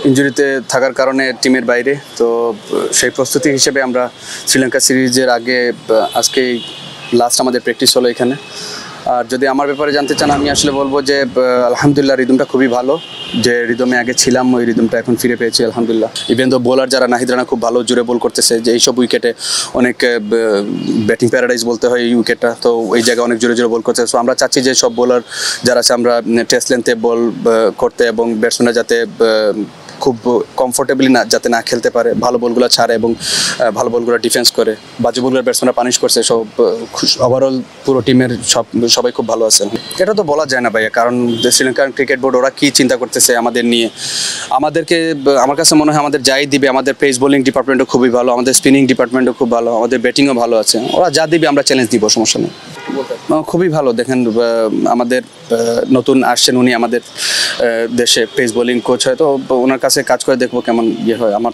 ইনজুরিতে থাকার কারণে টিমের বাইরে। তো সেই প্রস্তুতি হিসেবে আমরা শ্রীলঙ্কা সিরিজের আগে আজকে লাস্ট আমাদের প্র্যাকটিস হলো এখানে। আর যদি আমার ব্যাপারে জানতে চান, আমি আসলে বলবো যে আলহামদুলিল্লাহ রিদমটা খুবই ভালো। যে রিদমে আগে ছিলাম ওই রিদমটা এখন ফিরে পেয়েছি আলহামদুলিল্লাহ। ইভেন তো বোলার যারা নাহিদ রানা খুব ভালো জুড়ে বল করতেছে, যে এইসব উইকেটে অনেক ব্যাটিং প্যারাডাইজ বলতে হয় এই উইকেটটা, তো এই জায়গায় অনেক জোরে জোরে বল করছে। সো আমরা চাচ্ছি যে সব বোলার যারা আছে আমরা টেস্ট লেন্থে বল করতে এবং ব্যাটসম্যানরা যাতে খুব কমফোর্টেবলি যাতে না খেলতে পারে, ভালো বলগুলো ছাড়ে এবং ভালো বলগুলো ডিফেন্স করে, বাজে বলগুলো ব্যাটসম্যানরা পানিশ করছে। সব ওভারঅল পুরো টিমের সবাই খুব ভালো আছে। এটা তো বলা যায় না ভাইয়া, কারণ শ্রীলঙ্কান ক্রিকেট বোর্ড ওরা কী চিন্তা করতেছে আমাদের নিয়ে। আমাদেরকে আমার কাছে মনে হয় আমাদের যাই দিবে, আমাদের পেস বোলিং ডিপার্টমেন্টও খুবই ভালো, আমাদের স্পিনিং ডিপার্টমেন্টও খুব ভালো, আমাদের ব্যাটিংও ভালো আছে। ওরা যা দিবে আমরা চ্যালেঞ্জ দিব, সমস্যা নেই। খুবই ভালো। দেখেন আমাদের নতুন আসছেন উনি আমাদের দেশে পেস বোলিং কোচ হয়, তো ওনার কাছে কাজ করে দেখবো কেমন ইয়ে হয়। আমার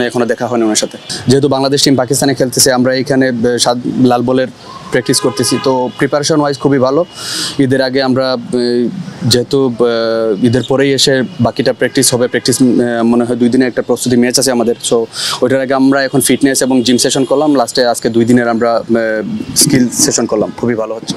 এখনো দেখা হয়নি ওনার সাথে। যেহেতু বাংলাদেশ টিম পাকিস্তানে খেলতেছে, আমরা এখানে লাল বলের প্র্যাকটিস করতেছি, তো প্রিপারেশন ওয়াইজ খুবই ভালো। ঈদের আগে আমরা যেহেতু ঈদের পরেই এসে বাকিটা প্র্যাকটিস হবে, প্র্যাকটিস মনে হয় 2 দিনের একটা প্রস্তুতি ম্যাচ আছে আমাদের। সো ওইটার আগে আমরা এখন ফিটনেস এবং জিম সেশন করলাম, লাস্টে আজকে 2 দিনের আমরা স্কিল সেশন করলাম, খুবই ভালো হচ্ছে।